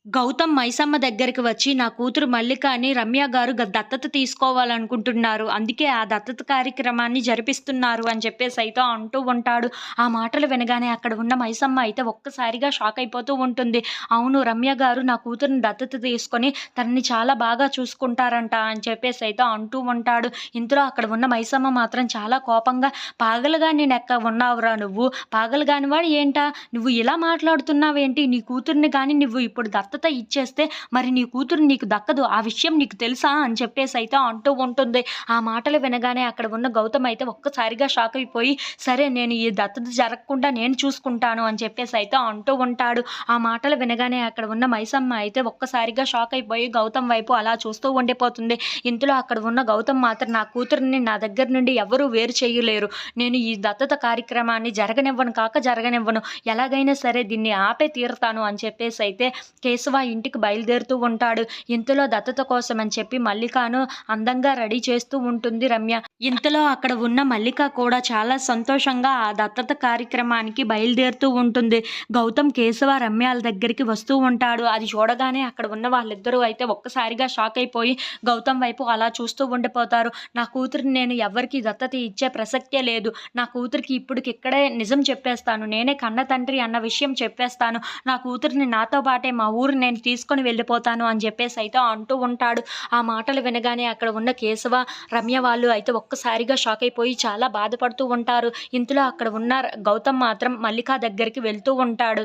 గౌతమ్ మైసమ్మ దగ్గరికి వచ్చి, "నా కూతురు మల్లికని రమ్య గారు దత్తత తీసుకోవాలనుకుంటున్నారు. అందుకే ఆ దత్తత కార్యక్రమాన్ని జరిపిస్తున్నారు" అని చెప్పేసైతే అంటూ ఉంటాడు. ఆ మాటలు వినగానే అక్కడ ఉన్న మైసమ్మ అయితే ఒక్కసారిగా షాక్ అయిపోతూ ఉంటుంది. "అవును, రమ్య గారు నా కూతురిని దత్తత తీసుకొని తనని చాలా బాగా చూసుకుంటారంట" అని చెప్పేసైతే అంటూ ఉంటాడు. ఇంతలో అక్కడ ఉన్న మైసమ్మ మాత్రం చాలా కోపంగా, "పాగలుగాని లెక్క ఉన్నావురా నువ్వు! పాగలుగానివా ఏంటా? నువ్వు ఇలా మాట్లాడుతున్నావేంటి? నీ కూతురిని గాని నువ్వు ఇప్పుడు దత్తత ఇచ్చేస్తే మరి నీ కూతురు నీకు దక్కదు. ఆ విషయం నీకు తెలుసా?" అని చెప్పేసైతే అంటూ ఉంటుంది. ఆ మాటలు వినగానే అక్కడ ఉన్న గౌతమ్ అయితే ఒక్కసారిగా షాక్ అయిపోయి, "సరే, నేను ఈ దత్తత జరగకుండా నేను చూసుకుంటాను" అని చెప్పేసైతే అంటూ ఉంటాడు. ఆ మాటలు వినగానే అక్కడ ఉన్న మైసమ్మ అయితే ఒక్కసారిగా షాక్ అయిపోయి గౌతమ్ వైపు అలా చూస్తూ ఉండిపోతుంది. ఇంతలో అక్కడ ఉన్న గౌతమ్ మాత్రం, "నా కూతురిని నా దగ్గర నుండి ఎవ్వరూ వేరు చేయలేరు. నేను ఈ దత్తత కార్యక్రమాన్ని జరగనివ్వను. ఎలాగైనా సరే దీన్ని ఆపే తీరుతాను" అని చెప్పేసైతే కేశవ ఇంటికి బయలుదేరుతూ ఉంటాడు. ఇంతలో దత్తత కోసం అని చెప్పి మల్లికను అందంగా రెడీ చేస్తూ ఉంటుంది రమ్య. ఇంతలో అక్కడ ఉన్న మల్లిక కూడా చాలా సంతోషంగా ఆ దత్తత కార్యక్రమానికి బయలుదేరుతూ ఉంటుంది. గౌతమ్, కేశవ రమ్యల దగ్గరికి వస్తూ ఉంటాడు. అది చూడగానే అక్కడ ఉన్న వాళ్ళిద్దరూ అయితే ఒక్కసారిగా షాక్ అయిపోయి గౌతమ్ వైపు అలా చూస్తూ ఉండిపోతారు. "నా కూతురిని నేను ఎవ్వరికీ దత్తత ఇచ్చే ప్రసక్తే లేదు. నా కూతురికి ఇప్పటికిక్కడే నిజం చెప్పేస్తాను. నేనే కన్న తండ్రి అన్న విషయం చెప్పేస్తాను. నా కూతురిని నాతో పాటే మా ఊరు నేను తీసుకొని వెళ్ళిపోతాను" అని చెప్పేసైతే అంటూ ఉంటాడు. ఆ మాటలు వినగానే అక్కడ ఉన్న కేశవ, రమ్య వాళ్ళు అయితే ఒక్కసారిగా షాక్ అయిపోయి చాలా బాధపడుతూ ఉంటారు. ఇంతలో అక్కడ ఉన్న గౌతమ్ మాత్రం మల్లిక దగ్గరికి వెళ్తూ ఉంటాడు.